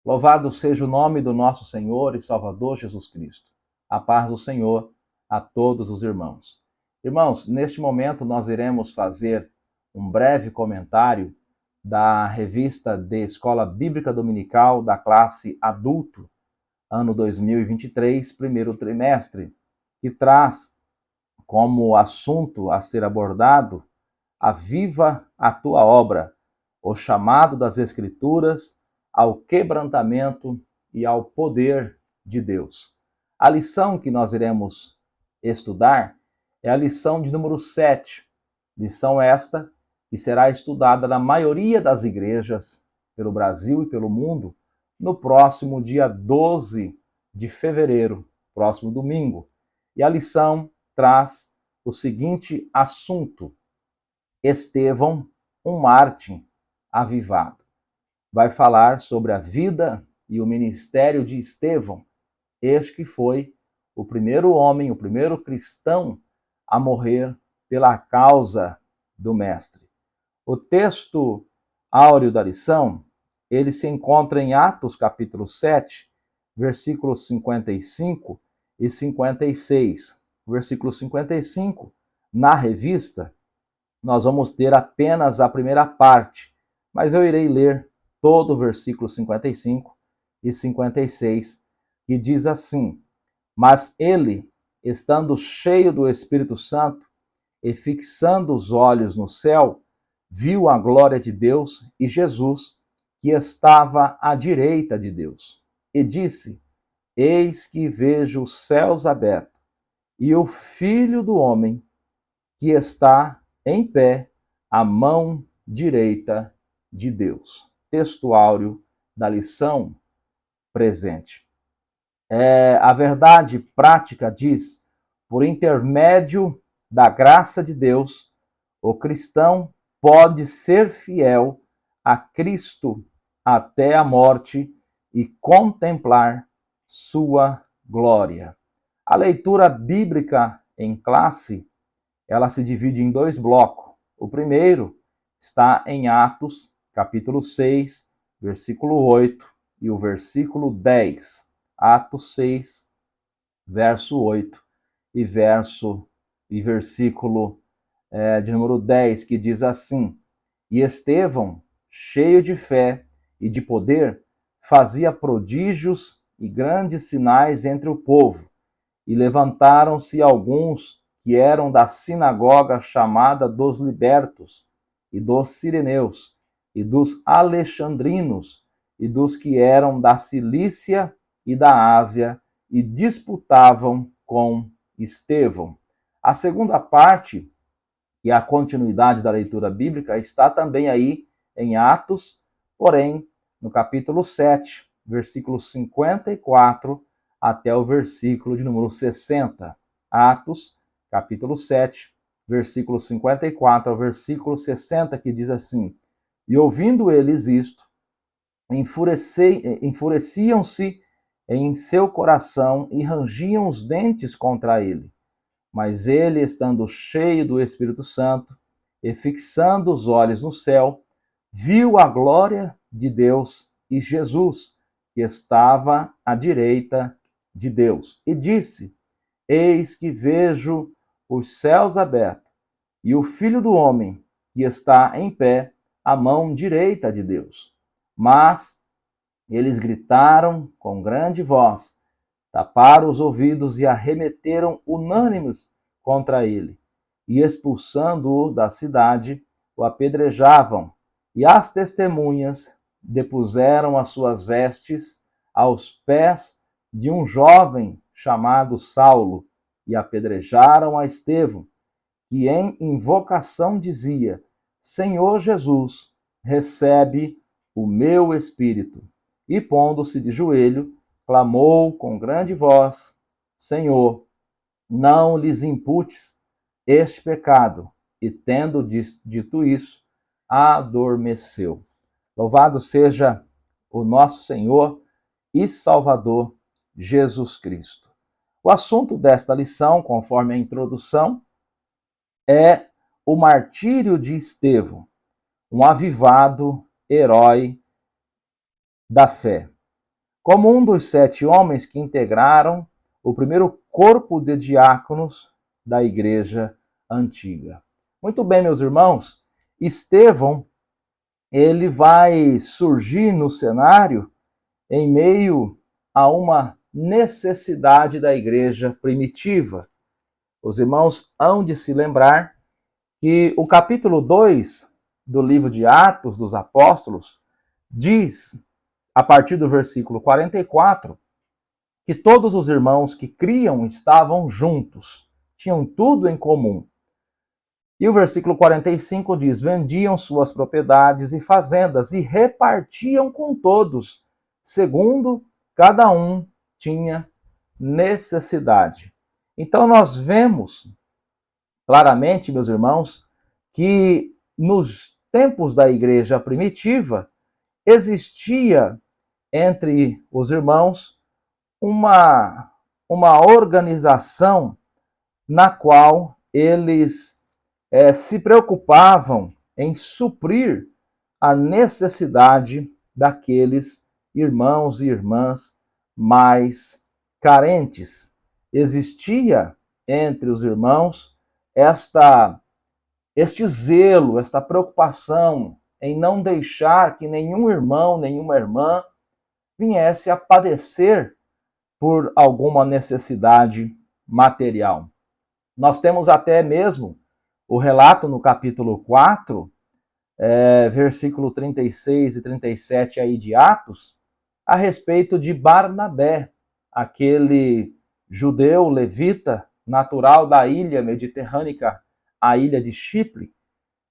Louvado seja o nome do nosso Senhor e Salvador Jesus Cristo. A paz do Senhor a todos os irmãos. Irmãos, neste momento nós iremos fazer um breve comentário da revista de Escola Bíblica Dominical da classe Adulto, ano 2023, primeiro trimestre, que traz como assunto a ser abordado: Aviva a tua obra, o chamado das Escrituras ao quebrantamento e ao poder de Deus. A lição que nós iremos estudar é a lição de número 7, lição esta que será estudada na maioria das igrejas pelo Brasil e pelo mundo no próximo dia 12 de fevereiro, próximo domingo. E a lição traz o seguinte assunto: Estevão, um mártir avivado. Vai falar sobre a vida e o ministério de Estevão, este que foi o primeiro homem, o primeiro cristão a morrer pela causa do Mestre. O texto áureo da lição, ele se encontra em Atos capítulo 7, versículos 55 e 56. Versículo 55, na revista, nós vamos ter apenas a primeira parte, mas eu irei ler todo o versículo 55 e 56, que diz assim: Mas ele, estando cheio do Espírito Santo e fixando os olhos no céu, viu a glória de Deus e Jesus, que estava à direita de Deus, e disse: Eis que vejo os céus abertos e o Filho do Homem, que está em pé à mão direita de Deus. Texto áureo da lição presente. A verdade prática diz: por intermédio da graça de Deus, o cristão pode ser fiel a Cristo até a morte e contemplar sua glória. A leitura bíblica em classe, ela se divide em dois blocos. O primeiro está em Atos, capítulo 6, versículo 8 e o versículo 10. Atos 6, verso 8 e versículo de número 10, que diz assim: E Estevão, cheio de fé e de poder, fazia prodígios e grandes sinais entre o povo. E levantaram-se alguns que eram da sinagoga chamada dos libertos, e dos sireneus, e dos alexandrinos, e dos que eram da Cilícia e da Ásia, e disputavam com Estevão. A segunda parte, que é a continuidade da leitura bíblica, está também aí em Atos, porém no capítulo 7, versículo 54 até o versículo de número 60. Atos, capítulo 7, versículo 54 ao versículo 60, que diz assim: E ouvindo eles isto, enfureciam-se em seu coração e rangiam os dentes contra ele. Mas ele, estando cheio do Espírito Santo e fixando os olhos no céu, viu a glória de Deus e Jesus, que estava à direita de Deus, e disse: Eis que vejo os céus abertos e o Filho do Homem, que está em pé à mão direita de Deus. Mas eles gritaram com grande voz, taparam os ouvidos e arremeteram unânimes contra ele, e expulsando-o da cidade, o apedrejavam, e as testemunhas depuseram as suas vestes aos pés de um jovem chamado Saulo, e apedrejaram a Estevão, que em invocação dizia: Senhor Jesus, recebe o meu espírito. E pondo-se de joelho, clamou com grande voz: Senhor, não lhes imputes este pecado. E tendo dito isso, adormeceu. Louvado seja o nosso Senhor e Salvador Jesus Cristo. O assunto desta lição, conforme a introdução, é o martírio de Estevão, um avivado herói da fé. como um dos 7 homens que integraram o primeiro corpo de diáconos da igreja antiga. Muito bem, meus irmãos, Estevão, ele vai surgir no cenário em meio a uma necessidade da igreja primitiva. Os irmãos hão de se lembrar que o capítulo 2 do livro de Atos dos Apóstolos diz, a partir do versículo 44, que todos os irmãos que criam estavam juntos, tinham tudo em comum. E o versículo 45 diz: vendiam suas propriedades e fazendas e repartiam com todos, segundo cada um tinha necessidade. Então nós vemos claramente, meus irmãos, que nos tempos da igreja primitiva existia entre os irmãos uma organização na qual eles se preocupavam em suprir a necessidade daqueles irmãos e irmãs mais carentes. Existia entre os irmãos este zelo, esta preocupação em não deixar que nenhum irmão, nenhuma irmã viesse a padecer por alguma necessidade material. Nós temos até mesmo o relato no capítulo 4, versículo 36 e 37 aí de Atos, a respeito de Barnabé, aquele judeu levita natural da ilha mediterrânea, a ilha de Chipre.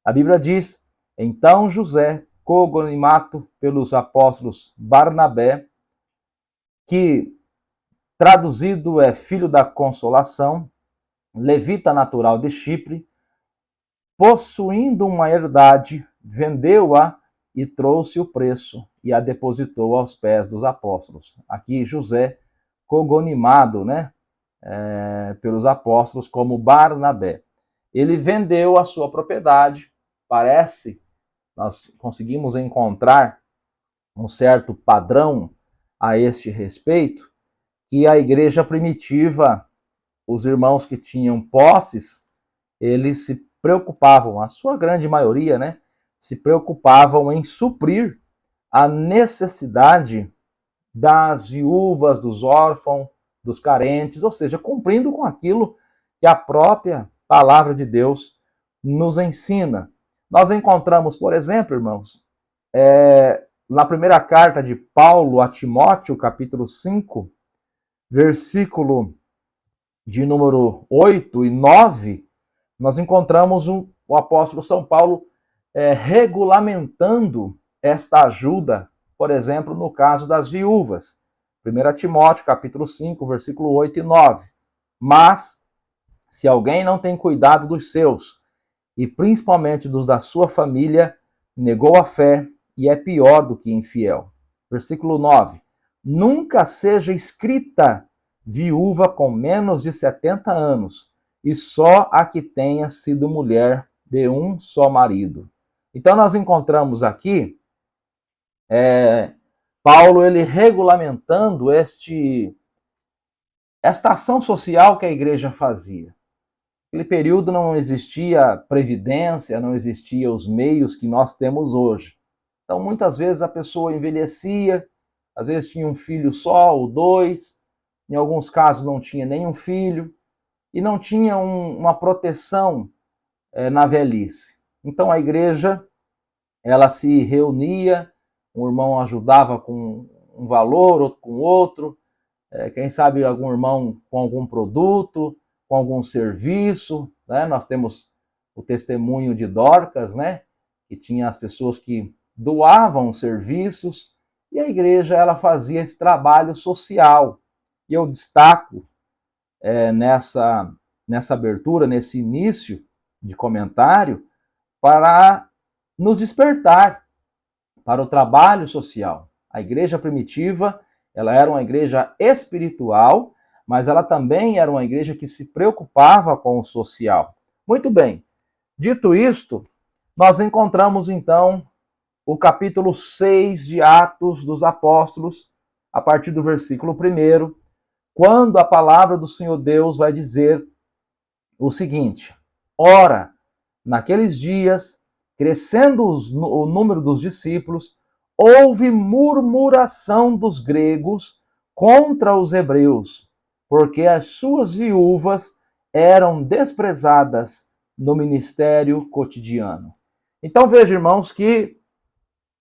A Bíblia diz: então José, cognomato pelos apóstolos Barnabé, que traduzido é filho da consolação, levita natural de Chipre, possuindo uma herdade, vendeu-a e trouxe o preço e a depositou aos pés dos apóstolos. Aqui José, cogonimado, pelos apóstolos como Barnabé. Ele vendeu a sua propriedade, parece, nós conseguimos encontrar um certo padrão a este respeito, que a igreja primitiva, os irmãos que tinham posses, eles se preocupavam, a sua grande maioria, se preocupavam em suprir a necessidade das viúvas, dos órfãos, dos carentes, ou seja, cumprindo com aquilo que a própria palavra de Deus nos ensina. Nós encontramos, por exemplo, irmãos, na primeira carta de Paulo a Timóteo, capítulo 5, versículo de número 8 e 9, nós encontramos o apóstolo São Paulo regulamentando esta ajuda, por exemplo, no caso das viúvas. 1 Timóteo, capítulo 5, versículo 8 e 9. Mas, se alguém não tem cuidado dos seus, e principalmente dos da sua família, negou a fé e é pior do que infiel. Versículo 9. Nunca seja escrita viúva com menos de 70 anos, e só a que tenha sido mulher de um só marido. Então nós encontramos aqui Paulo ele regulamentando esta ação social que a igreja fazia. Naquele período não existia previdência, não existia os meios que nós temos hoje. Então muitas vezes a pessoa envelhecia, às vezes tinha um filho só ou 2, em alguns casos não tinha nenhum filho, e não tinha uma proteção na velhice. Então a igreja, ela se reunia, um irmão ajudava com um valor, outro com outro, quem sabe algum irmão com algum produto, com algum serviço, Nós temos o testemunho de Dorcas, que tinha as pessoas que doavam serviços, e a igreja ela fazia esse trabalho social. E eu destaco nessa abertura, nesse início de comentário, para nos despertar para o trabalho social. A igreja primitiva, ela era uma igreja espiritual, mas ela também era uma igreja que se preocupava com o social. Muito bem, dito isto, nós encontramos então o capítulo 6 de Atos dos Apóstolos, a partir do versículo 1, quando a palavra do Senhor Deus vai dizer o seguinte: ora, naqueles dias, crescendo o número dos discípulos, houve murmuração dos gregos contra os hebreus, porque as suas viúvas eram desprezadas no ministério cotidiano. Então veja, irmãos, que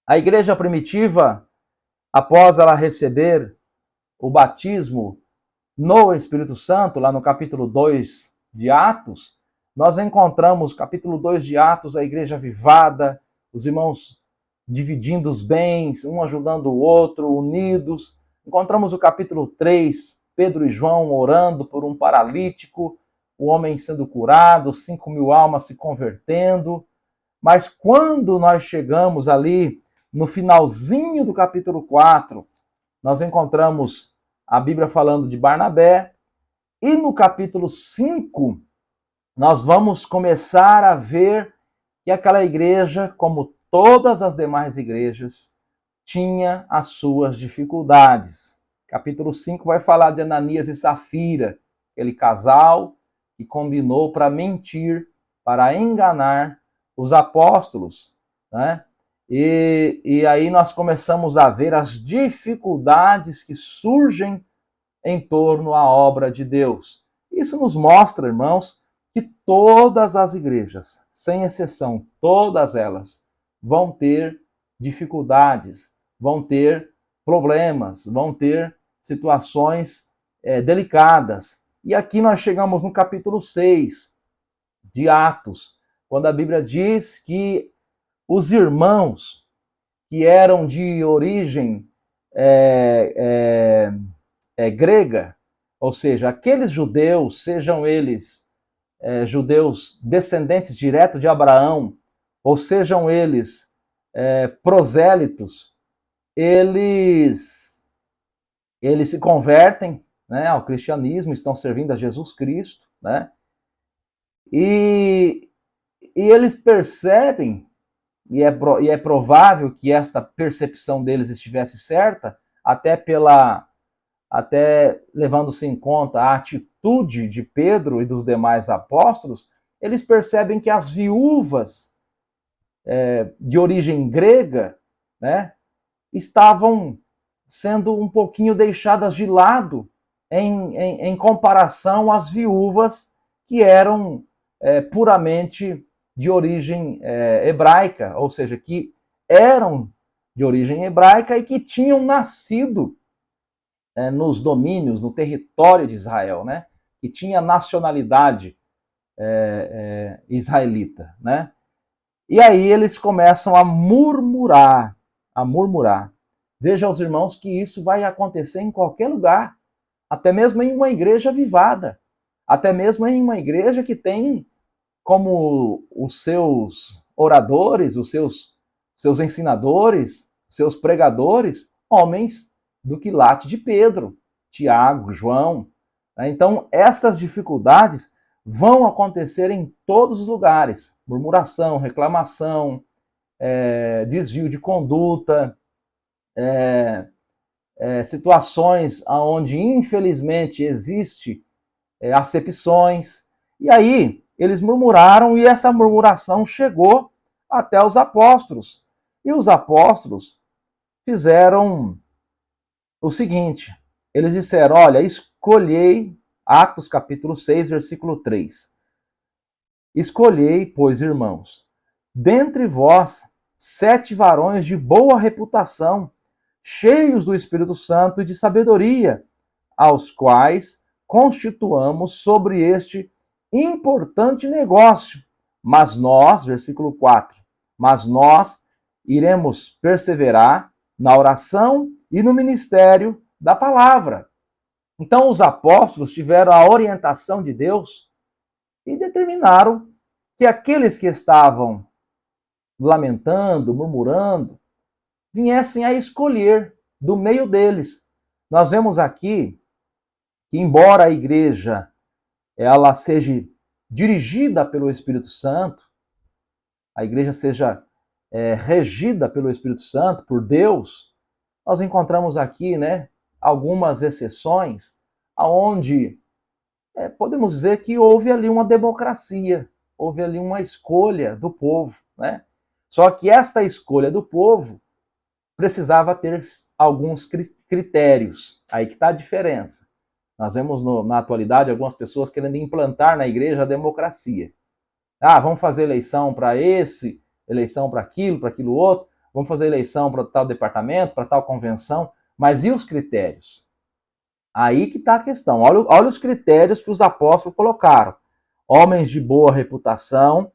a igreja primitiva, após ela receber o batismo no Espírito Santo, lá no capítulo 2 de Atos, nós encontramos, capítulo 2 de Atos, a igreja avivada, os irmãos dividindo os bens, um ajudando o outro, unidos. Encontramos o capítulo 3, Pedro e João orando por um paralítico, o homem sendo curado, 5.000 almas se convertendo. Mas quando nós chegamos ali no finalzinho do capítulo 4, nós encontramos a Bíblia falando de Barnabé, e no capítulo 5, nós vamos começar a ver que aquela igreja, como todas as demais igrejas, tinha as suas dificuldades. Capítulo 5 vai falar de Ananias e Safira, aquele casal que combinou para mentir, para enganar os apóstolos, né? E aí nós começamos a ver as dificuldades que surgem em torno à obra de Deus. Isso nos mostra, irmãos, que todas as igrejas, sem exceção, todas elas, vão ter dificuldades, vão ter problemas, vão ter situações delicadas. E aqui nós chegamos no capítulo 6 de Atos, quando a Bíblia diz que os irmãos que eram de origem grega, ou seja, aqueles judeus, sejam eles judeus descendentes direto de Abraão, ou sejam eles prosélitos, eles se convertem, né, ao cristianismo, estão servindo a Jesus Cristo, né? E eles percebem, e é provável que esta percepção deles estivesse certa, até levando-se em conta a atitude de Pedro e dos demais apóstolos, eles percebem que as viúvas de origem grega, né, estavam sendo um pouquinho deixadas de lado em comparação às viúvas que eram puramente de origem hebraica, ou seja, que eram de origem hebraica e que tinham nascido nos domínios, no território de Israel, né? Que tinha nacionalidade israelita, né? E aí eles começam a murmurar, Veja aos irmãos que isso vai acontecer em qualquer lugar, até mesmo em uma igreja avivada, até mesmo em uma igreja que tem como os seus oradores, os seus ensinadores, seus pregadores, homens do quilate de Pedro, Tiago, João. Então, estas dificuldades vão acontecer em todos os lugares. Murmuração, reclamação, desvio de conduta, situações onde, infelizmente, existe acepções. E aí, eles murmuraram e essa murmuração chegou até os apóstolos. E os apóstolos fizeram o seguinte, eles disseram, olha, escolhei, Atos capítulo 6, versículo 3, escolhei, pois, irmãos, dentre vós 7 varões de boa reputação, cheios do Espírito Santo e de sabedoria, aos quais constituamos sobre este importante negócio. Mas nós, versículo 4, mas nós iremos perseverar na oração e no ministério da palavra. Então os apóstolos tiveram a orientação de Deus e determinaram que aqueles que estavam lamentando, murmurando, viessem a escolher do meio deles. Nós vemos aqui que, embora a igreja ela seja dirigida pelo Espírito Santo, a igreja seja regida pelo Espírito Santo, por Deus, nós encontramos aqui, né, algumas exceções, onde podemos dizer que houve ali uma democracia, houve ali uma escolha do povo, né? Só que esta escolha do povo precisava ter alguns critérios. Aí que está a diferença. Nós vemos na atualidade algumas pessoas querendo implantar na igreja a democracia. Ah, vamos fazer eleição para esse, eleição para aquilo outro, vamos fazer eleição para tal departamento, para tal convenção, mas e os critérios? Aí que está a questão. Olha os critérios que os apóstolos colocaram. Homens de boa reputação,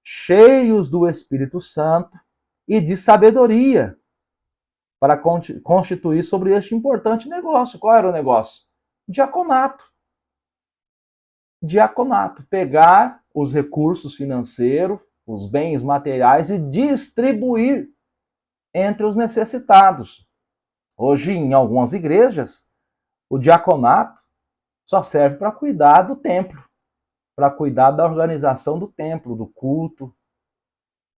cheios do Espírito Santo e de sabedoria, para constituir sobre este importante negócio. Qual era o negócio? Diaconato. Diaconato. Pegar os recursos financeiros, os bens materiais e distribuir entre os necessitados. Hoje, em algumas igrejas, o diaconato só serve para cuidar do templo, para cuidar da organização do templo, do culto,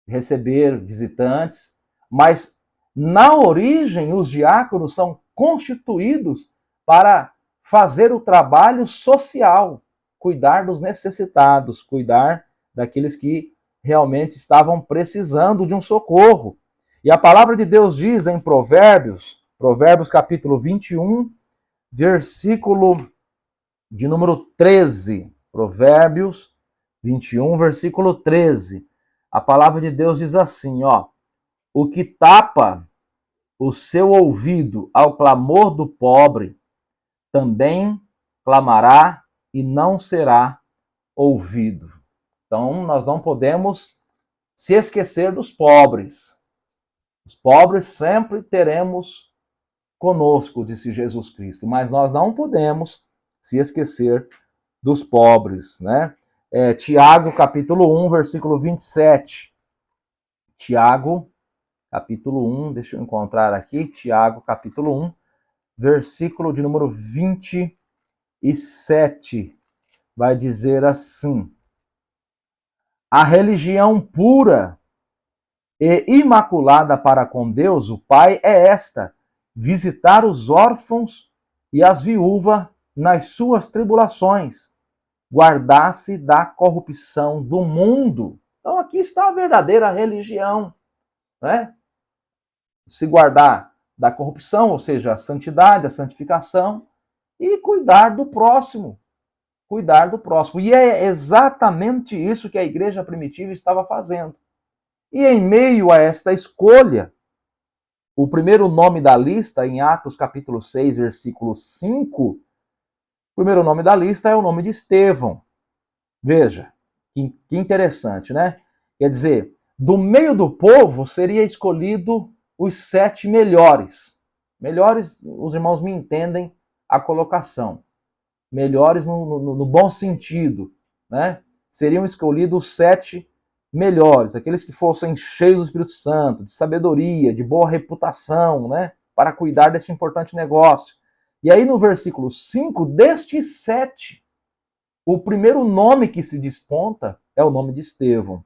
receber visitantes, mas na origem os diáconos são constituídos para fazer o trabalho social, cuidar dos necessitados, cuidar daqueles que realmente estavam precisando de um socorro. E a palavra de Deus diz em Provérbios capítulo 21, versículo de número 13. Provérbios 21, versículo 13. A palavra de Deus diz assim, ó: o que tapa o seu ouvido ao clamor do pobre, também clamará e não será ouvido. Então, nós não podemos se esquecer dos pobres. Os pobres sempre teremos conosco, disse Jesus Cristo, mas nós não podemos se esquecer dos pobres, né? Tiago, capítulo 1, versículo 27. Tiago, capítulo 1, deixa eu encontrar aqui, Tiago, capítulo 1, versículo de número 27, vai dizer assim: a religião pura e imaculada para com Deus, o Pai, é esta: visitar os órfãos e as viúvas nas suas tribulações, guardar-se da corrupção do mundo. Então aqui está a verdadeira religião, né? Se guardar da corrupção, ou seja, a santidade, a santificação, e cuidar do próximo. Cuidar do próximo. E é exatamente isso que a igreja primitiva estava fazendo. E em meio a esta escolha, o primeiro nome da lista, em Atos capítulo 6, versículo 5, o primeiro nome da lista é o nome de Estevão. Veja, que interessante, né? Quer dizer, do meio do povo seria escolhido os 7 melhores. Melhores, os irmãos me entendem a colocação. Melhores no bom sentido, né? Seriam escolhidos os 7 melhores, aqueles que fossem cheios do Espírito Santo, de sabedoria, de boa reputação, né? Para cuidar desse importante negócio. E aí no versículo 5, destes 7, o primeiro nome que se desponta é o nome de Estevão.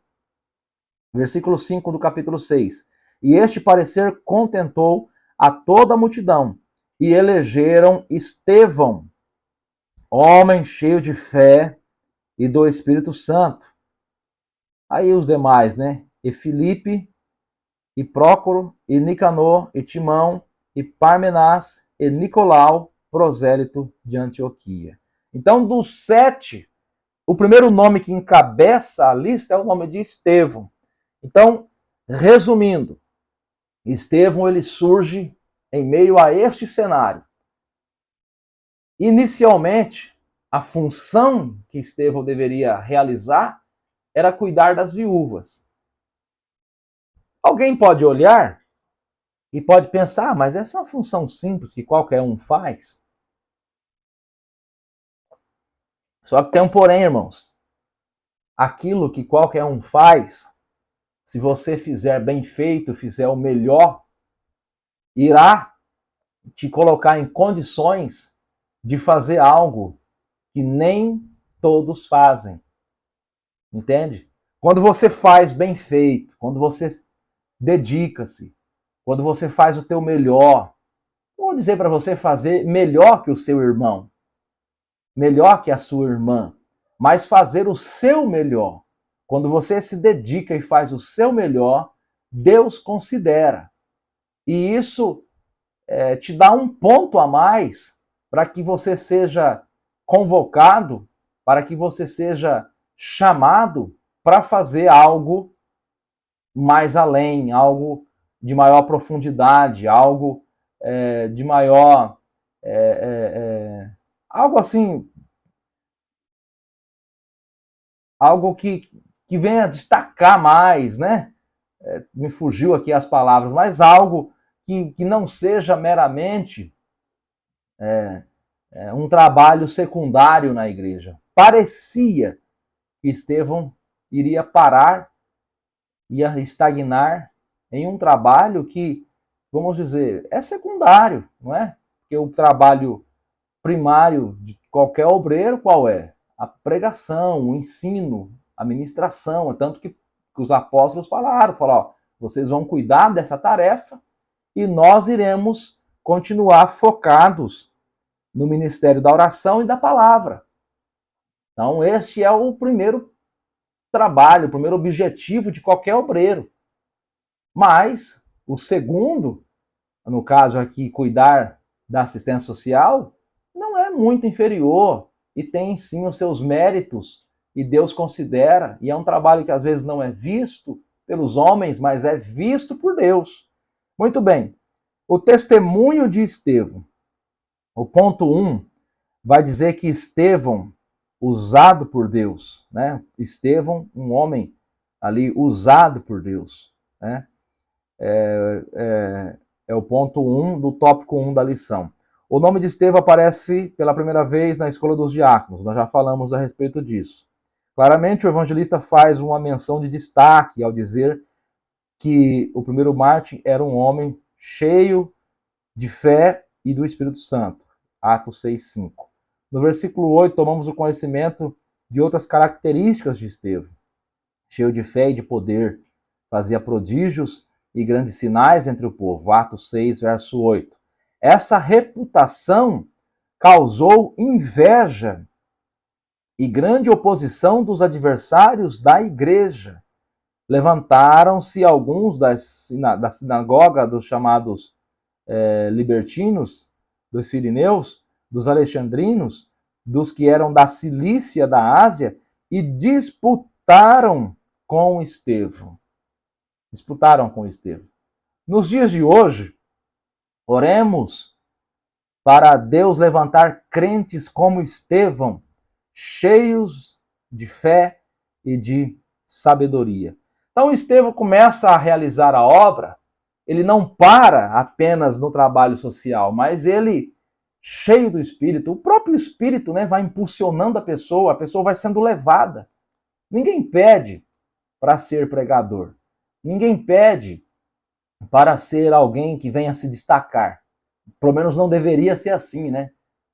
Versículo 5 do capítulo 6. E este parecer contentou a toda a multidão, e elegeram Estevão, homem cheio de fé e do Espírito Santo. Aí os demais, né? E Filipe, e Prócoro, e Nicanor, e Timão, e Parmenás, e Nicolau, prosélito de Antioquia. Então, dos 7, o primeiro nome que encabeça a lista é o nome de Estevão. Então, resumindo, Estevão ele surge em meio a este cenário. Inicialmente, a função que Estevão deveria realizar era cuidar das viúvas. Alguém pode olhar e pode pensar, mas essa é uma função simples que qualquer um faz. Só que tem um porém, irmãos. Aquilo que qualquer um faz, se você fizer bem feito, fizer o melhor, irá te colocar em condições de fazer algo que nem todos fazem. Entende? Quando você faz bem feito, quando você dedica-se, quando você faz o teu melhor, vou dizer para você fazer melhor que o seu irmão, melhor que a sua irmã, mas fazer o seu melhor. Quando você se dedica e faz o seu melhor, Deus considera. E isso te dá um ponto a mais para que você seja convocado, para que você seja chamado para fazer algo mais além, algo de maior profundidade, algo de maior. Algo assim, algo que venha destacar mais, né? Me fugiu aqui as palavras, mas algo que não seja meramente um trabalho secundário na igreja. Parecia que Estevão iria parar, ia estagnar em um trabalho que, vamos dizer, é secundário, não é? Porque o trabalho primário de qualquer obreiro, qual é? A pregação, o ensino, a ministração. Tanto que os apóstolos falaram, ó, vocês vão cuidar dessa tarefa e nós iremos continuar focados no ministério da oração e da palavra. Então, este é o primeiro trabalho, o primeiro objetivo de qualquer obreiro. Mas o segundo, no caso aqui, cuidar da assistência social, não é muito inferior e tem sim os seus méritos e Deus considera, e é um trabalho que às vezes não é visto pelos homens, mas é visto por Deus. Muito bem, o testemunho de Estevão, o ponto 1, vai dizer que Estevão, usado por Deus, né? Estevão, um homem ali usado por Deus, né? É o ponto 1 do tópico 1 da lição. O nome de Estevão aparece pela primeira vez na Escola dos Diáconos, nós já falamos a respeito disso. Claramente, o evangelista faz uma menção de destaque ao dizer que o primeiro mártir era um homem cheio de fé e do Espírito Santo. Atos 6:5. No versículo 8, tomamos o conhecimento de outras características de Estevão. Cheio de fé e de poder, fazia prodígios e grandes sinais entre o povo. Atos 6, verso 8. Essa reputação causou inveja e grande oposição dos adversários da igreja. Levantaram-se alguns da sinagoga dos chamados libertinos, dos sirineus, dos alexandrinos, dos que eram da Cilícia, da Ásia, e disputaram com Estevão. Disputaram com Estevão. Nos dias de hoje, oremos para Deus levantar crentes como Estevão, cheios de fé e de sabedoria. Então Estevão começa a realizar a obra, ele não para apenas no trabalho social, mas ele, cheio do Espírito, o próprio Espírito, né, vai impulsionando a pessoa vai sendo levada. Ninguém pede para ser pregador, ninguém pede para ser alguém que venha se destacar. Pelo menos não deveria ser assim, né?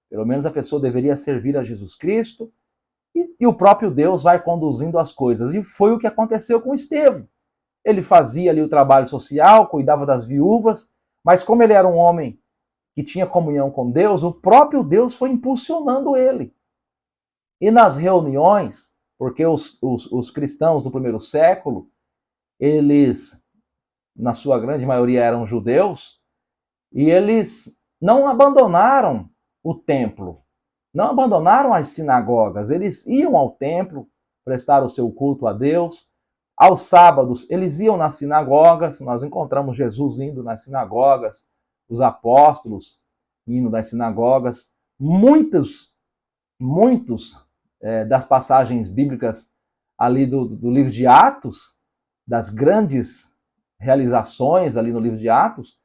Pelo menos a pessoa deveria servir a Jesus Cristo e o próprio Deus vai conduzindo as coisas. E foi o que aconteceu com Estevão. Ele fazia ali o trabalho social, cuidava das viúvas, mas como ele era um homem que tinha comunhão com Deus, o próprio Deus foi impulsionando ele. E nas reuniões, porque os cristãos do primeiro século, eles, na sua grande maioria, eram judeus, e eles não abandonaram o templo, não abandonaram as sinagogas, eles iam ao templo prestar o seu culto a Deus. Aos sábados, eles iam nas sinagogas, nós encontramos Jesus indo nas sinagogas, os apóstolos indo nas sinagogas. Muitos das passagens bíblicas ali do livro de Atos, das grandes realizações ali no livro de Atos,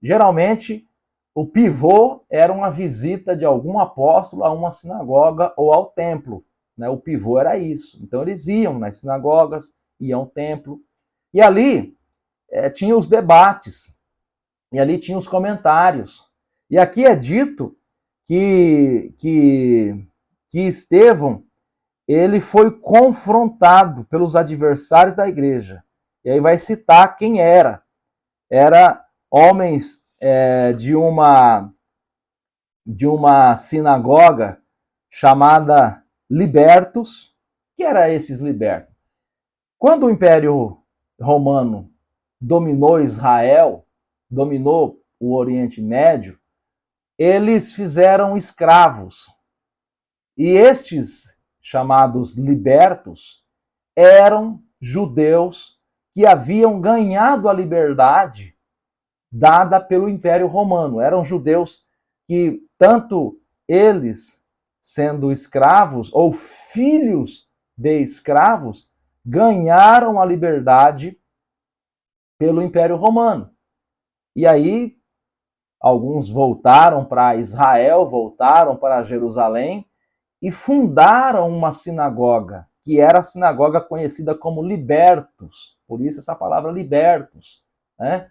geralmente o pivô era uma visita de algum apóstolo a uma sinagoga ou ao templo, né? O pivô era isso. Então eles iam nas sinagogas, iam ao templo, e ali tinha os debates, e ali tinha os comentários. E aqui é dito que Estevão, ele foi confrontado pelos adversários da igreja. E aí vai citar quem era. Era homens de uma sinagoga chamada Libertos. Que era esses libertos? Quando o Império Romano dominou Israel, dominou o Oriente Médio, eles fizeram escravos. E estes chamados libertos eram judeus que haviam ganhado a liberdade dada pelo Império Romano. Eram judeus que, tanto eles sendo escravos ou filhos de escravos, ganharam a liberdade pelo Império Romano. E aí, alguns voltaram para Israel, voltaram para Jerusalém e fundaram uma sinagoga, que era a sinagoga conhecida como Libertos. Por isso essa palavra Libertos, né?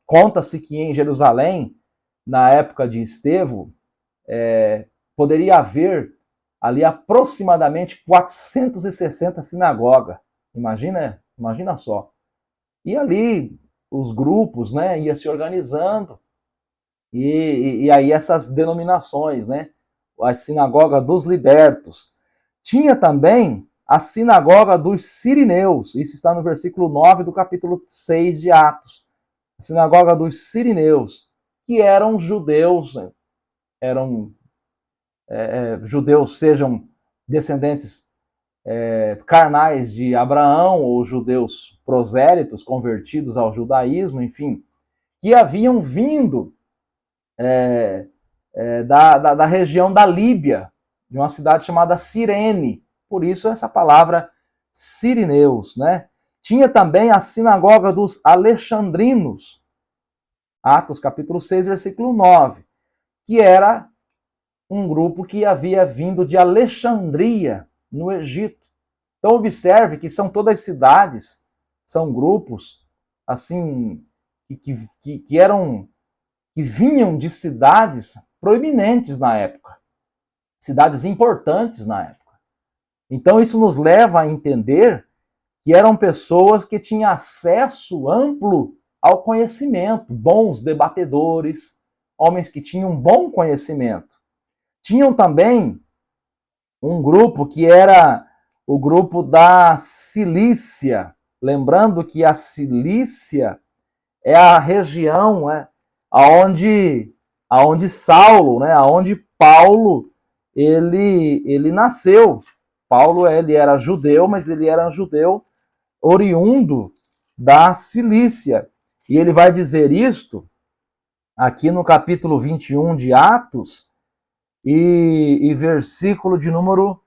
Conta-se que em Jerusalém, na época de Estevão, poderia haver ali aproximadamente 460 sinagogas. Imagina só. E ali os grupos, né, iam se organizando, e aí essas denominações, né, a sinagoga dos libertos. Tinha também a sinagoga dos sirineus, isso está no versículo 9 do capítulo 6 de Atos. A sinagoga dos sirineus, que eram judeus, judeus sejam descendentes carnais de Abraão, ou judeus prosélitos convertidos ao judaísmo, enfim, que haviam vindo da região da Líbia, de uma cidade chamada Cirene. Por isso essa palavra sirineus, né? Tinha também a sinagoga dos alexandrinos, Atos capítulo 6, versículo 9, que era um grupo que havia vindo de Alexandria, no Egito. Então observe que são todas cidades, são grupos assim que vinham de cidades proeminentes na época, cidades importantes na época. Então isso nos leva a entender que eram pessoas que tinham acesso amplo ao conhecimento, bons debatedores, homens que tinham um bom conhecimento. Tinham também um grupo que era o grupo da Cilícia. Lembrando que a Cilícia é a região aonde Saulo, né, aonde Paulo ele nasceu. Paulo ele era judeu, mas ele era judeu oriundo da Cilícia. E ele vai dizer isto aqui no capítulo 21 de Atos e versículo de número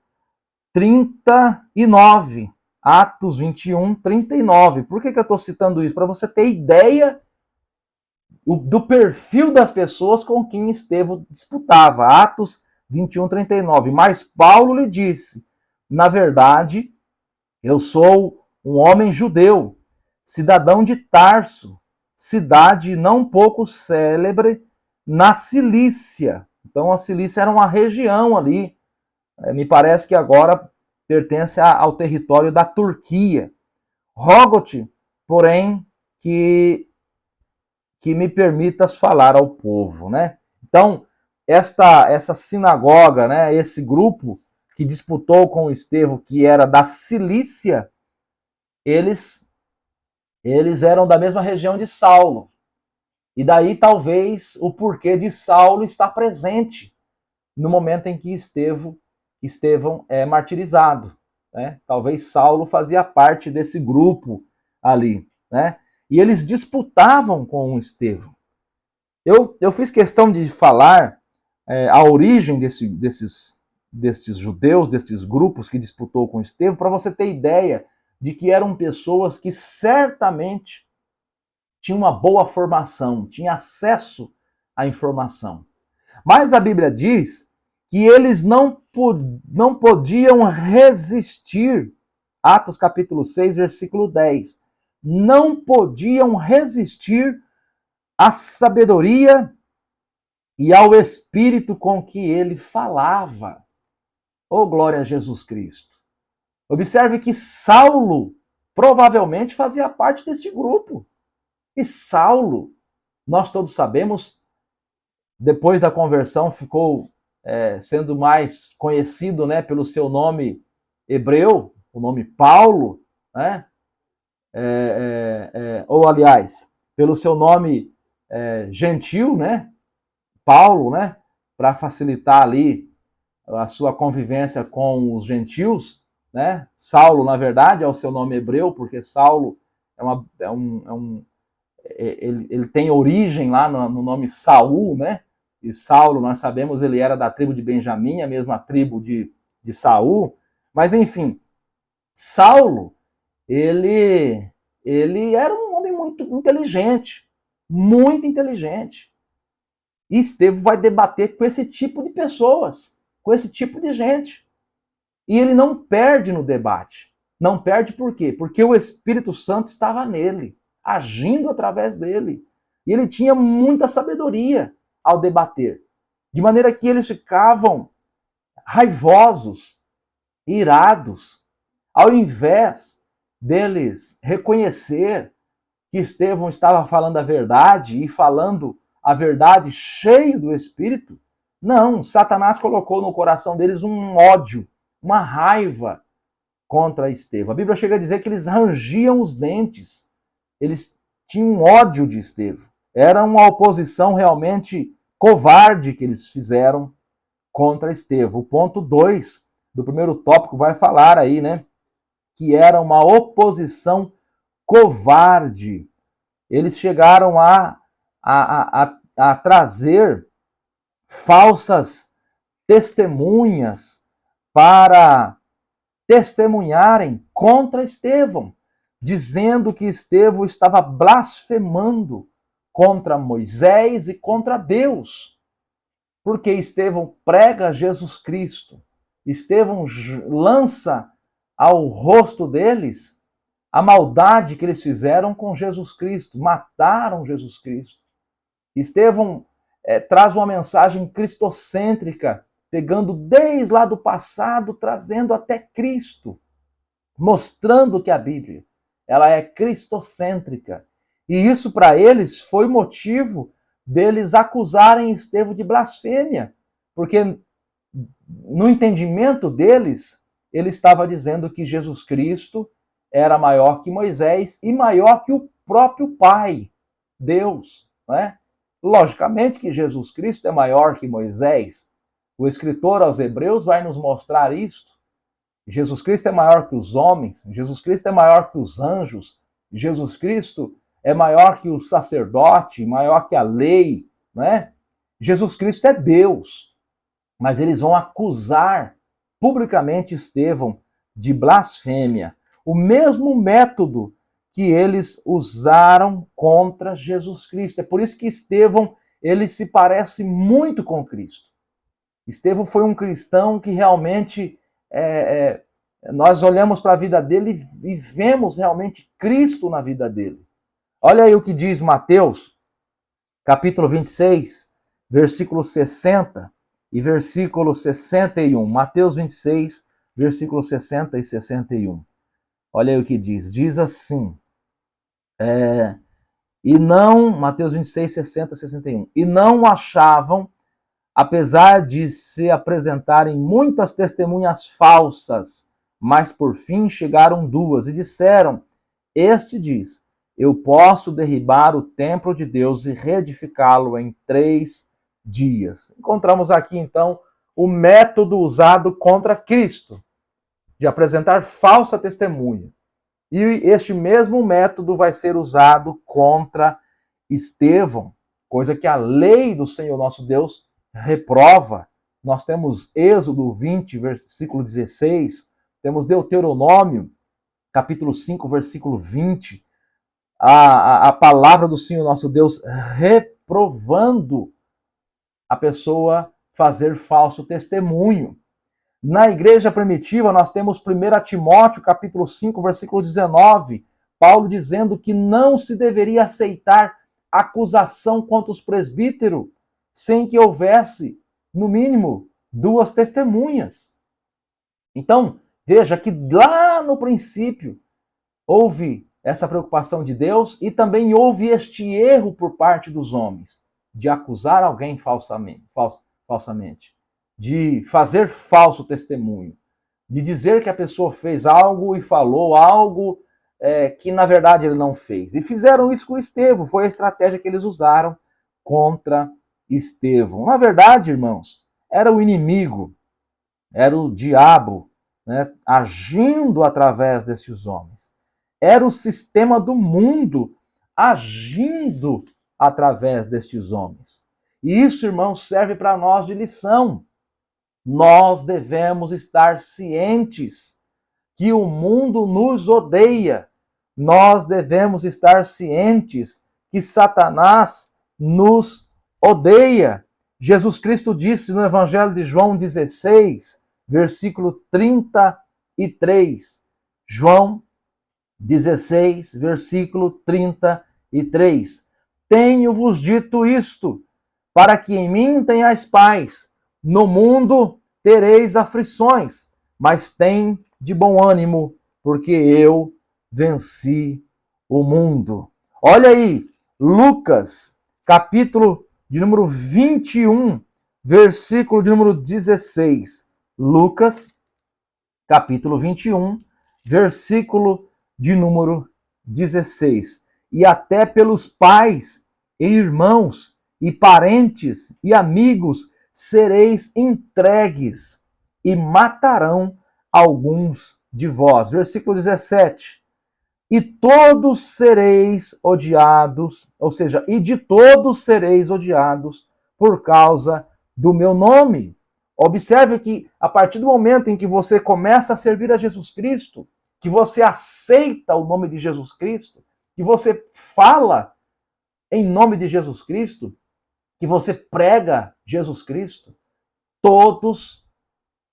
39. Atos 21, 39. Por que eu estou citando isso? Para você ter ideia do perfil das pessoas com quem Estevão disputava. Atos 21, 39. Mas Paulo lhe disse: na verdade, eu sou um homem judeu, cidadão de Tarso, cidade não pouco célebre na Cilícia. Então a Cilícia era uma região ali, me parece que agora pertence ao território da Turquia. Rogo-te, porém, que me permitas falar ao povo, né? Então, essa sinagoga, né, esse grupo que disputou com Estevão, que era da Cilícia, eles eram da mesma região de Saulo. E daí talvez o porquê de Saulo estar presente no momento em que Estevão é martirizado, né? Talvez Saulo fazia parte desse grupo ali, né? E eles disputavam com Estevão. Eu fiz questão de falar a origem desses judeus, desses grupos que disputou com Estevão, para você ter ideia de que eram pessoas que certamente tinham uma boa formação, tinham acesso à informação. Mas a Bíblia diz que eles não podiam resistir. Atos capítulo 6, versículo 10. Não podiam resistir à sabedoria e ao espírito com que ele falava. Oh, glória a Jesus Cristo. Observe que Saulo provavelmente fazia parte deste grupo. E Saulo Nós todos sabemos, depois da conversão ficou sendo mais conhecido, né, pelo seu nome hebreu, o nome Paulo, né? Ou aliás, pelo seu nome gentil, né? Paulo, né? Para facilitar ali a sua convivência com os gentios, né? Saulo, na verdade, é o seu nome hebreu, porque Saulo ele tem origem lá no nome Saul, né? E Saulo, nós sabemos, ele era da tribo de Benjamim, a mesma tribo de Saul. Mas, enfim, Saulo, ele era um homem muito inteligente, muito inteligente. E Estevão vai debater com esse tipo de pessoas, com esse tipo de gente. E ele não perde no debate. Não perde por quê? Porque o Espírito Santo estava nele, agindo através dele. E ele tinha muita sabedoria ao debater. De maneira que eles ficavam raivosos, irados, ao invés deles reconhecer que Estevão estava falando a verdade e falando a verdade cheio do Espírito, não, Satanás colocou no coração deles um ódio, uma raiva contra Estevão. A Bíblia chega a dizer que eles rangiam os dentes, eles tinham ódio de Estevão. Era uma oposição realmente covarde que eles fizeram contra Estevão. O ponto 2 do primeiro tópico vai falar aí, né, que era uma oposição covarde. Eles chegaram a trazer falsas testemunhas para testemunharem contra Estevão, dizendo que Estevão estava blasfemando contra Moisés e contra Deus, porque Estevão prega Jesus Cristo. Estevão lança ao rosto deles a maldade que eles fizeram com Jesus Cristo, mataram Jesus Cristo. Estevão traz uma mensagem cristocêntrica, pegando desde lá do passado, trazendo até Cristo, mostrando que a Bíblia ela é cristocêntrica. E isso para eles foi motivo deles acusarem Estevão de blasfêmia, porque no entendimento deles, ele estava dizendo que Jesus Cristo era maior que Moisés e maior que o próprio Pai, Deus, né? Logicamente que Jesus Cristo é maior que Moisés. O escritor aos Hebreus vai nos mostrar isto. Jesus Cristo é maior que os homens, Jesus Cristo é maior que os anjos, Jesus Cristo é maior que o sacerdote, maior que a lei, né? Jesus Cristo é Deus. Mas eles vão acusar publicamente Estevão de blasfêmia. O mesmo método que eles usaram contra Jesus Cristo. É por isso que Estevão, ele se parece muito com Cristo. Estevão foi um cristão que realmente nós olhamos para a vida dele e vemos realmente Cristo na vida dele. Olha aí o que diz Mateus, capítulo 26, versículo 60 e versículo 61. Mateus 26, versículos 60 e 61. Olha aí o que diz. Diz assim, e não, Mateus 26, 60 e 61. E não achavam, apesar de se apresentarem muitas testemunhas falsas, mas por fim chegaram duas e disseram, este diz, eu posso derribar o templo de Deus e reedificá-lo em 3 dias. Encontramos aqui, então, o método usado contra Cristo, de apresentar falsa testemunha. E este mesmo método vai ser usado contra Estevão, coisa que a lei do Senhor nosso Deus reprova. Nós temos Êxodo 20, versículo 16, temos Deuteronômio, capítulo 5, versículo 20, a palavra do Senhor nosso Deus reprovando a pessoa fazer falso testemunho. Na igreja primitiva, nós temos 1 Timóteo, capítulo 5, versículo 19, Paulo dizendo que não se deveria aceitar acusação contra os presbíteros sem que houvesse, no mínimo, 2 testemunhas. Então, veja que lá no princípio houve essa preocupação de Deus, e também houve este erro por parte dos homens de acusar alguém falsamente, de fazer falso testemunho, de dizer que a pessoa fez algo e falou algo que na verdade ele não fez. E fizeram isso com Estevão, foi a estratégia que eles usaram contra Estevão. Na verdade, irmãos, era o inimigo, era o diabo, né, agindo através destes homens. Era o sistema do mundo agindo através destes homens. E isso, irmãos, serve para nós de lição. Nós devemos estar cientes que o mundo nos odeia. Nós devemos estar cientes que Satanás nos odeia. Jesus Cristo disse no Evangelho de João 16, versículo 33. João 16, versículo 33. Tenho-vos dito isto, para que em mim tenhais paz. No mundo tereis aflições, mas tem de bom ânimo, porque eu venci o mundo. Olha aí, Lucas, capítulo de número 21, versículo de número 16. Lucas, capítulo 21, versículo de número 16. E até pelos pais e irmãos e parentes e amigos sereis entregues e matarão alguns de vós. Versículo 17. E todos sereis odiados, ou seja, e de todos sereis odiados por causa do meu nome. Observe que a partir do momento em que você começa a servir a Jesus Cristo, que você aceita o nome de Jesus Cristo, que você fala em nome de Jesus Cristo, que você prega Jesus Cristo, todos,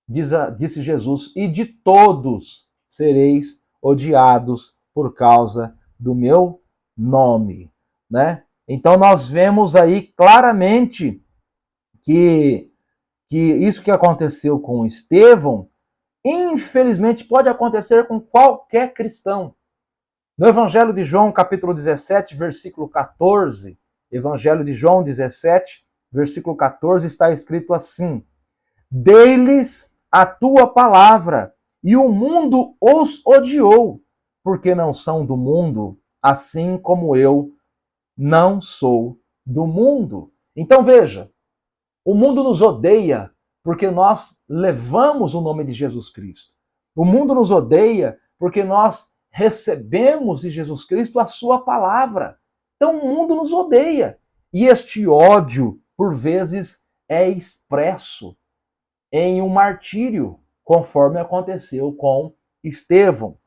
disse Jesus, e de todos sereis odiados por causa do meu nome, né? Então nós vemos aí claramente que isso que aconteceu com Estevão, infelizmente pode acontecer com qualquer cristão. No Evangelho de João, capítulo 17, versículo 14, Evangelho de João 17, versículo 14, está escrito assim: dei-lhes a tua palavra, e o mundo os odiou, porque não são do mundo, assim como eu não sou do mundo. Então veja, o mundo nos odeia porque nós levamos o nome de Jesus Cristo. O mundo nos odeia porque nós recebemos de Jesus Cristo a sua palavra. Então o mundo nos odeia. E este ódio, por vezes, é expresso em um martírio, conforme aconteceu com Estevão.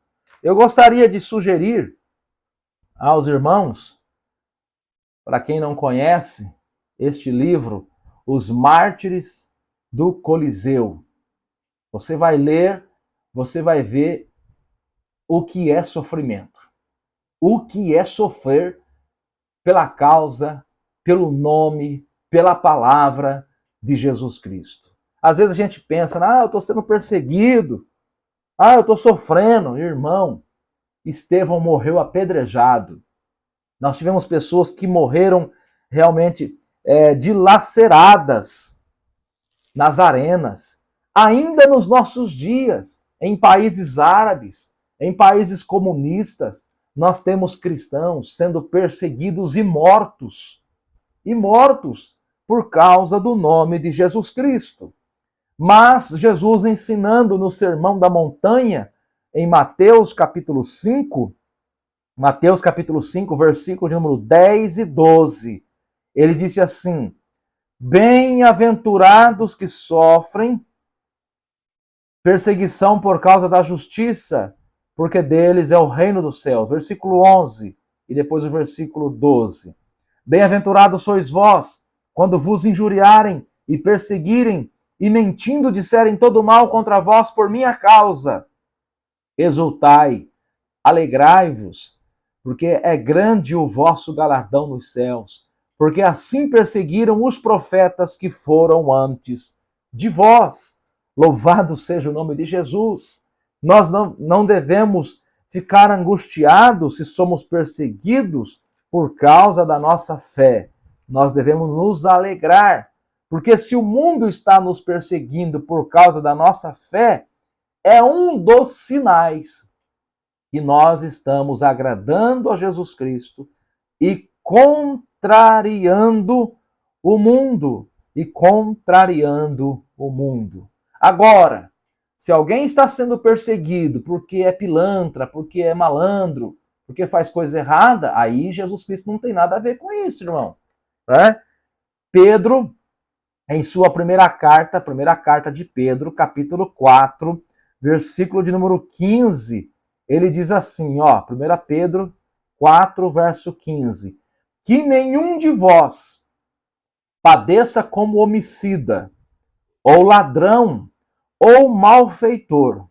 Eu gostaria de sugerir aos irmãos, para quem não conhece, este livro, Os Mártires do Coliseu. Você vai ler, você vai ver o que é sofrimento, o que é sofrer pela causa, pelo nome, pela palavra de Jesus Cristo. Às vezes a gente pensa, eu estou sendo perseguido, eu estou sofrendo. Irmão, Estevão morreu apedrejado. Nós tivemos pessoas que morreram realmente dilaceradas nas arenas, ainda nos nossos dias, em países árabes, em países comunistas, nós temos cristãos sendo perseguidos e mortos por causa do nome de Jesus Cristo. Mas Jesus ensinando no Sermão da Montanha, em Mateus capítulo 5, versículo de número 10 e 12, ele disse assim: bem-aventurados que sofrem perseguição por causa da justiça, porque deles é o reino dos céus. Versículo 11 e depois o versículo 12. Bem-aventurados sois vós, quando vos injuriarem e perseguirem e mentindo disserem todo mal contra vós por minha causa. Exultai, alegrai-vos, porque é grande o vosso galardão nos céus, porque assim perseguiram os profetas que foram antes de vós. Louvado seja o nome de Jesus. Nós não devemos ficar angustiados se somos perseguidos por causa da nossa fé. Nós devemos nos alegrar, porque se o mundo está nos perseguindo por causa da nossa fé, é um dos sinais que nós estamos agradando a Jesus Cristo e contrariando o mundo. Agora, se alguém está sendo perseguido porque é pilantra, porque é malandro, porque faz coisa errada, aí Jesus Cristo não tem nada a ver com isso, irmão. Né? Pedro, em sua primeira carta de Pedro, capítulo 4, versículo de número 15, ele diz assim, ó, 1 Pedro 4, verso 15, que nenhum de vós padeça como homicida, ou ladrão, ou malfeitor,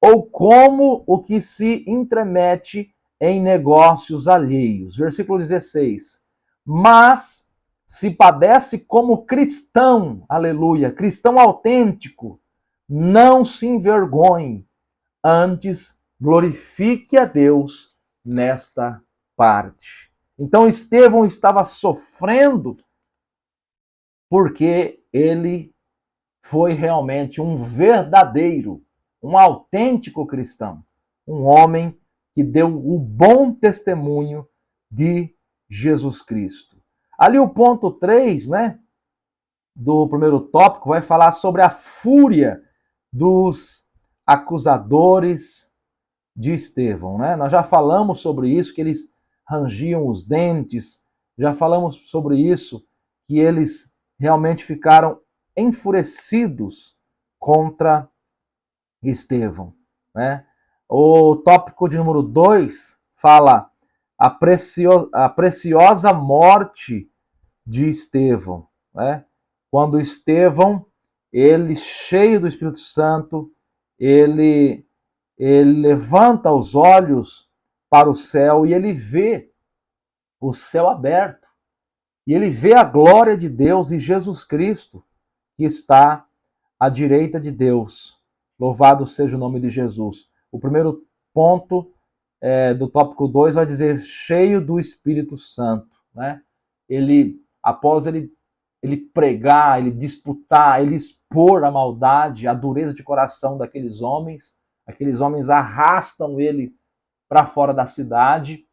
ou como o que se intromete em negócios alheios. Versículo 16. Mas se padece como cristão, aleluia, cristão autêntico, não se envergonhe, antes glorifique a Deus nesta parte. Então Estevão estava sofrendo porque ele foi realmente um verdadeiro, um autêntico cristão, um homem que deu o bom testemunho de Jesus Cristo. Ali o ponto 3, né, do primeiro tópico vai falar sobre a fúria dos acusadores de Estevão, né? Nós já falamos sobre isso, que eles rangiam os dentes, já falamos sobre isso, que eles realmente ficaram enfurecidos contra Estevão, né? O tópico de número 2 fala a preciosa morte de Estevão, né? Quando Estevão, ele cheio do Espírito Santo, ele levanta os olhos para o céu e ele vê o céu aberto. E ele vê a glória de Deus e Jesus Cristo, que está à direita de Deus. Louvado seja o nome de Jesus. O primeiro ponto do tópico 2 vai dizer cheio do Espírito Santo, né? Após ele pregar, ele disputar, ele expor a maldade, a dureza de coração daqueles homens arrastam ele para fora da cidade.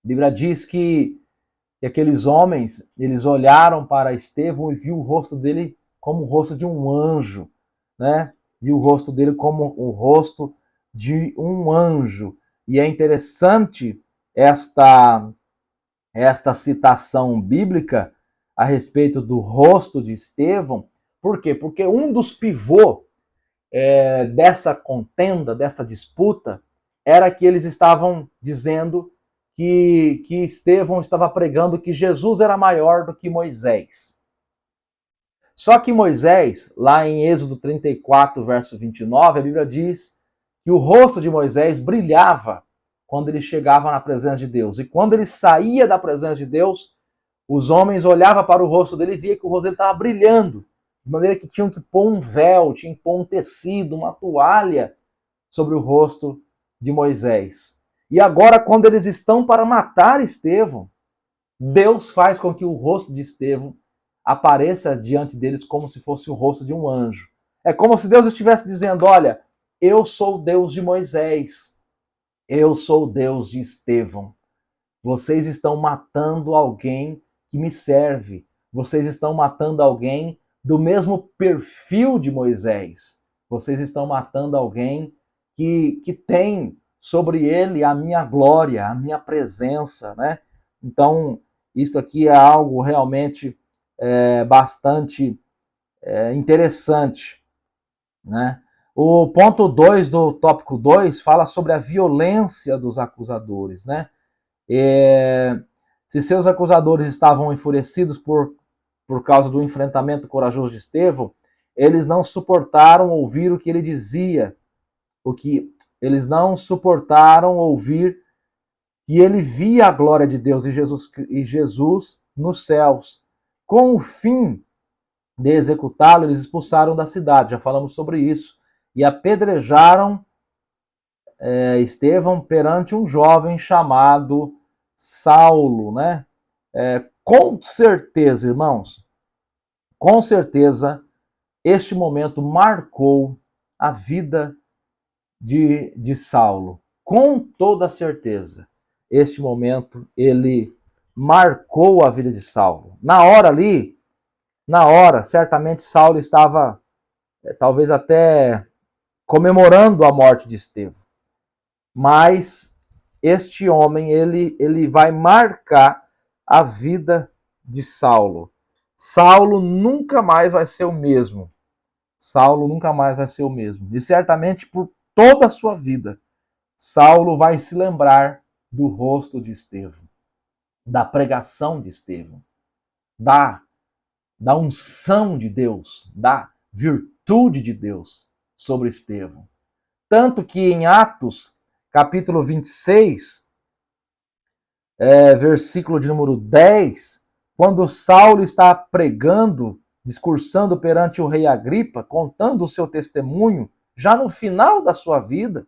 A Bíblia diz que aqueles homens, eles olharam para Estevão e viu o rosto dele como o rosto de um anjo, né? Viu o rosto dele como o rosto de um anjo. E é interessante esta citação bíblica a respeito do rosto de Estevão. Por quê? Porque um dos pivôs dessa contenda, dessa disputa, era que eles estavam dizendo que Estevão estava pregando que Jesus era maior do que Moisés. Só que Moisés, lá em Êxodo 34, verso 29, a Bíblia diz que o rosto de Moisés brilhava quando ele chegava na presença de Deus. E quando ele saía da presença de Deus, os homens olhavam para o rosto dele e via que o rosto dele estava brilhando. De maneira que tinham que pôr um véu, tinham que pôr um tecido, uma toalha sobre o rosto de Moisés. E agora, quando eles estão para matar Estevão, Deus faz com que o rosto de Estevão apareça diante deles como se fosse o rosto de um anjo. É como se Deus estivesse dizendo, olha, eu sou o Deus de Moisés, eu sou o Deus de Estevão. Vocês estão matando alguém que me serve. Vocês estão matando alguém do mesmo perfil de Moisés. Vocês estão matando alguém que tem sobre ele a minha glória, a minha presença, né? Então, isso aqui é algo realmente bastante interessante, né? O ponto 2 do tópico 2 fala sobre a violência dos acusadores, né? Se seus acusadores estavam enfurecidos por causa do enfrentamento corajoso de Estevão, eles não suportaram ouvir o que ele dizia, eles não suportaram ouvir que ele via a glória de Deus e Jesus nos céus. Com o fim de executá-lo, eles expulsaram da cidade, já falamos sobre isso, e apedrejaram Estevão perante um jovem chamado Saulo, né? Com certeza, irmãos, com certeza, este momento marcou a vida de Saulo. Com toda certeza, este momento, ele marcou a vida de Saulo. Na hora ali, certamente Saulo estava, talvez até comemorando a morte de Estevão. Mas este homem, ele vai marcar a vida de Saulo. Saulo nunca mais vai ser o mesmo. Saulo nunca mais vai ser o mesmo. E certamente por toda a sua vida, Saulo vai se lembrar do rosto de Estevão, da pregação de Estevão, da unção de Deus, da virtude de Deus sobre Estevão. Tanto que em Atos, capítulo 26, versículo de número 10, quando Saulo está pregando, discursando perante o rei Agripa, contando o seu testemunho, já no final da sua vida,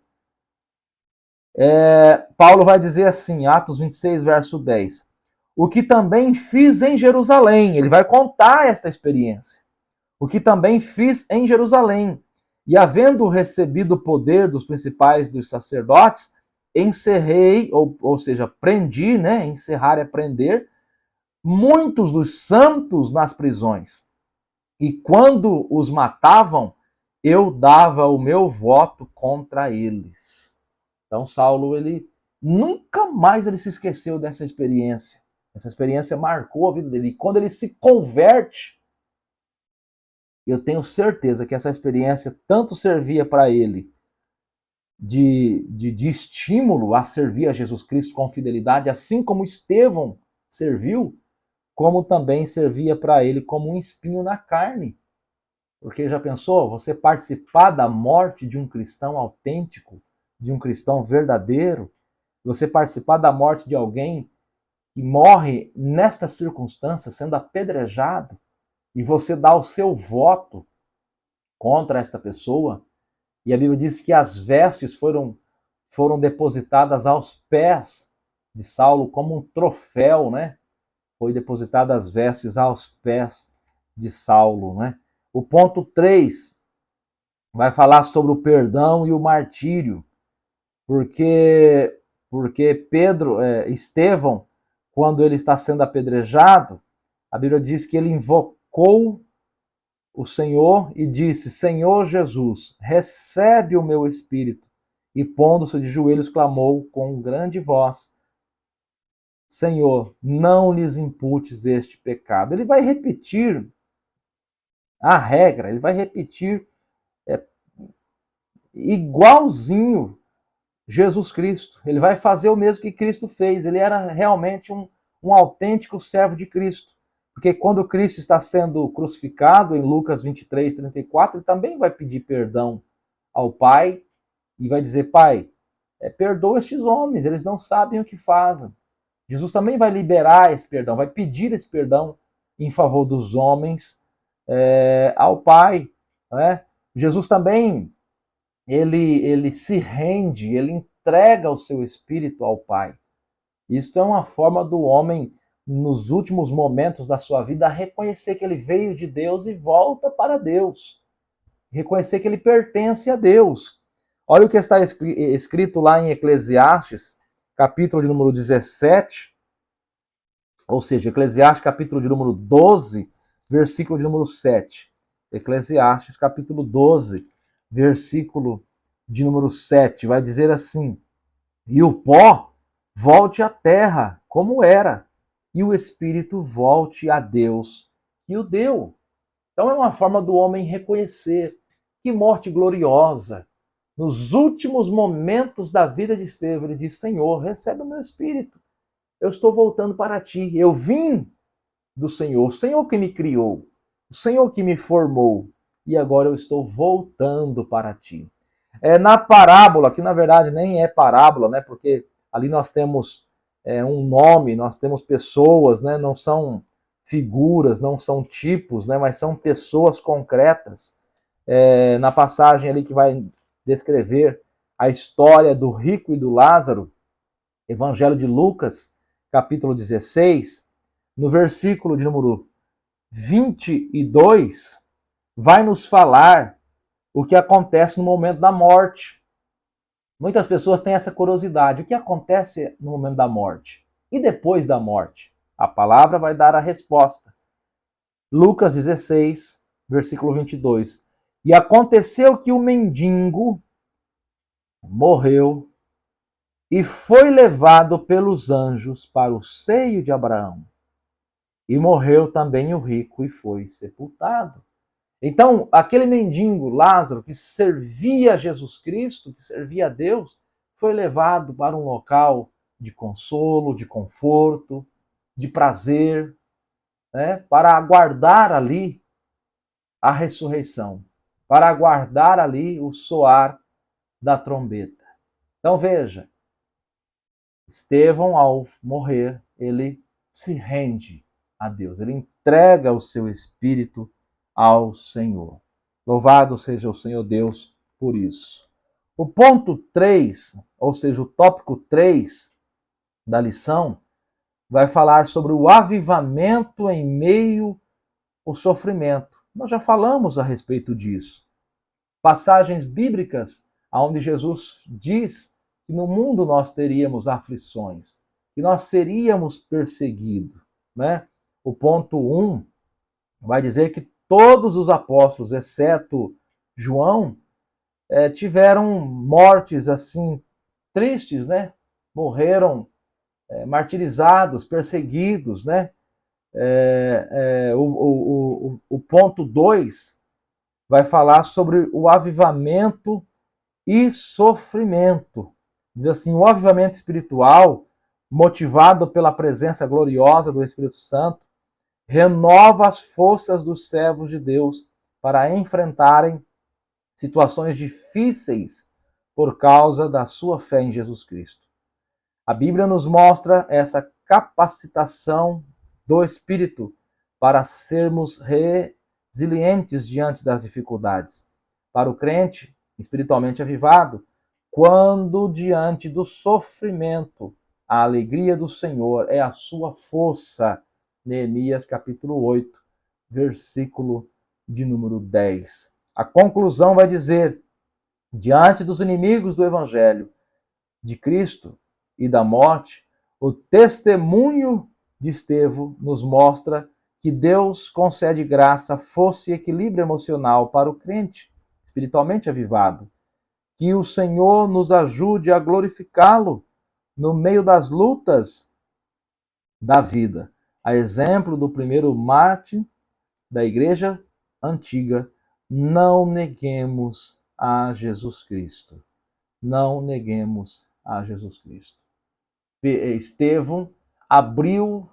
Paulo vai dizer assim, Atos 26, verso 10, o que também fiz em Jerusalém, ele vai contar esta experiência, o que também fiz em Jerusalém, e havendo recebido o poder dos principais dos sacerdotes, encerrei, ou seja, prendi, né? Encerrar é prender, muitos dos santos nas prisões. E quando os matavam, eu dava o meu voto contra eles. Então Saulo, ele nunca mais ele se esqueceu dessa experiência. Essa experiência marcou a vida dele. E quando ele se converte, eu tenho certeza que essa experiência tanto servia para ele de estímulo a servir a Jesus Cristo com fidelidade, assim como Estevão serviu, como também servia para ele como um espinho na carne. Porque já pensou, você participar da morte de um cristão autêntico, de um cristão verdadeiro, você participar da morte de alguém que morre nesta circunstância, sendo apedrejado, e você dá o seu voto contra esta pessoa, e a Bíblia diz que as vestes foram depositadas aos pés de Saulo como um troféu, né? Foi depositada as vestes aos pés de Saulo, né? O ponto 3 vai falar sobre o perdão e o martírio, porque Estevão, quando ele está sendo apedrejado, a Bíblia diz que ele invocou o Senhor e disse, Senhor Jesus, recebe o meu espírito. E pondo-se de joelhos, clamou com grande voz, Senhor, não lhes imputes este pecado. Ele vai repetir a regra, ele vai repetir igualzinho Jesus Cristo. Ele vai fazer o mesmo que Cristo fez. Ele era realmente um autêntico servo de Cristo. Porque quando Cristo está sendo crucificado, em Lucas 23, 34, ele também vai pedir perdão ao Pai e vai dizer, Pai, perdoa estes homens, eles não sabem o que fazem. Jesus também vai liberar esse perdão, vai pedir esse perdão em favor dos homens ao Pai. Né? Jesus também, ele se rende, ele entrega o seu espírito ao Pai. Isso é uma forma do homem, nos últimos momentos da sua vida, reconhecer que ele veio de Deus e volta para Deus. Reconhecer que ele pertence a Deus. Olha o que está escrito lá em Eclesiastes, capítulo de número 17, ou seja, Eclesiastes capítulo de número 12, versículo de número 7. Eclesiastes capítulo 12, versículo de número 7, vai dizer assim, e o pó volte à terra, como era, e o espírito volte a Deus, que o deu. Então é uma forma do homem reconhecer que morte gloriosa. Nos últimos momentos da vida de Estevão, ele diz, Senhor, recebe o meu espírito. Eu estou voltando para ti. Eu vim do Senhor, o Senhor que me criou, o Senhor que me formou, e agora eu estou voltando para ti. Na parábola, que na verdade nem é parábola, né? Porque ali nós temos um nome, nós temos pessoas, né? Não são figuras, não são tipos, né? Mas são pessoas concretas. Na passagem ali que vai descrever a história do rico e do Lázaro, Evangelho de Lucas, capítulo 16, no versículo de número 22, vai nos falar o que acontece no momento da morte. Muitas pessoas têm essa curiosidade. O que acontece no momento da morte? E depois da morte? A palavra vai dar a resposta. Lucas 16, versículo 22. E aconteceu que o mendigo morreu e foi levado pelos anjos para o seio de Abraão. E morreu também o rico e foi sepultado. Então, aquele mendigo, Lázaro, que servia a Jesus Cristo, que servia a Deus, foi levado para um local de consolo, de conforto, de prazer, né, para aguardar ali a ressurreição, para aguardar ali o soar da trombeta. Então veja, Estevão, ao morrer, ele se rende a Deus, ele entrega o seu espírito ao Senhor. Louvado seja o Senhor Deus por isso. O ponto 3, ou seja, o tópico 3 da lição, vai falar sobre o avivamento em meio ao sofrimento. Nós já falamos a respeito disso. Passagens bíblicas onde Jesus diz que no mundo nós teríamos aflições, que nós seríamos perseguidos, né? O ponto 1 vai dizer que todos os apóstolos, exceto João, tiveram mortes assim tristes, né? Morreram martirizados, perseguidos, né? O ponto 2 vai falar sobre o avivamento e sofrimento. Diz assim, o avivamento espiritual, motivado pela presença gloriosa do Espírito Santo, renova as forças dos servos de Deus para enfrentarem situações difíceis por causa da sua fé em Jesus Cristo. A Bíblia nos mostra essa capacitação do Espírito para sermos resilientes diante das dificuldades. Para o crente espiritualmente avivado, quando diante do sofrimento, a alegria do Senhor é a sua força. Neemias capítulo 8, versículo de número 10. A conclusão vai dizer, diante dos inimigos do Evangelho de Cristo e da morte, o testemunho de Estevão nos mostra que Deus concede graça, força e equilíbrio emocional para o crente espiritualmente avivado. Que o Senhor nos ajude a glorificá-lo no meio das lutas da vida. A exemplo do primeiro mártir da igreja antiga, não neguemos a Jesus Cristo. Não neguemos a Jesus Cristo. Estevão abriu,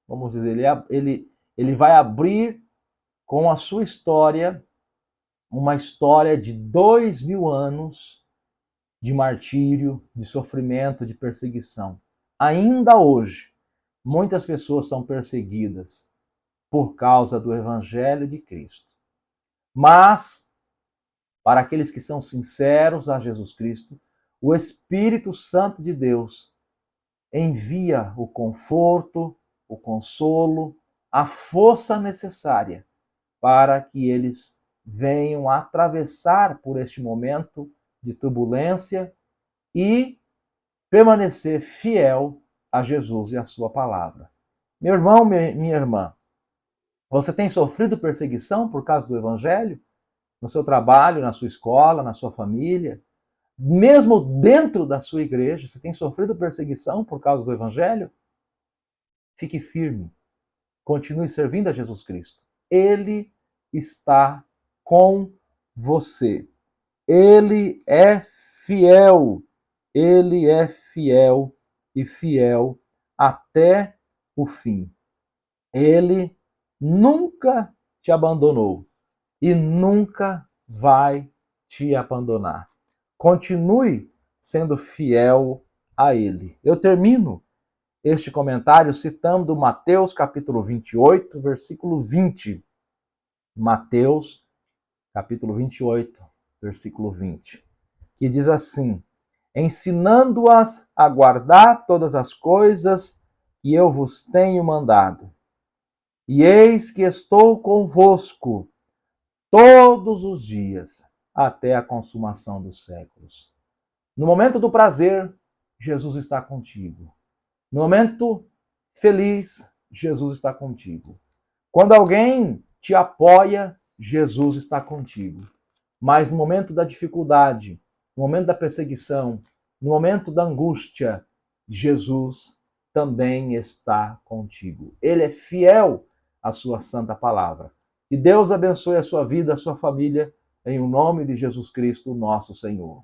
vamos dizer, ele vai abrir com a sua história, uma história de 2000 anos de martírio, de sofrimento, de perseguição. Ainda hoje, muitas pessoas são perseguidas por causa do Evangelho de Cristo. Mas, para aqueles que são sinceros a Jesus Cristo, o Espírito Santo de Deus envia o conforto, o consolo, a força necessária para que eles venham atravessar por este momento de turbulência e permanecer fiel a Jesus e a sua palavra. Meu irmão, minha irmã, você tem sofrido perseguição por causa do Evangelho? No seu trabalho, na sua escola, na sua família? Mesmo dentro da sua igreja, você tem sofrido perseguição por causa do Evangelho? Fique firme. Continue servindo a Jesus Cristo. Ele está com você. Ele é fiel. Ele é fiel e fiel até o fim. Ele nunca te abandonou e nunca vai te abandonar. Continue sendo fiel a Ele. Eu termino este comentário citando Mateus capítulo 28, versículo 20. Mateus capítulo 28, versículo 20, que diz assim: ensinando-as a guardar todas as coisas que eu vos tenho mandado. E eis que estou convosco todos os dias, até a consumação dos séculos. No momento do prazer, Jesus está contigo. No momento feliz, Jesus está contigo. Quando alguém te apoia, Jesus está contigo. Mas no momento da dificuldade, no momento da perseguição, no momento da angústia, Jesus também está contigo. Ele é fiel à sua santa palavra. Que Deus abençoe a sua vida, a sua família, em o nome de Jesus Cristo, nosso Senhor.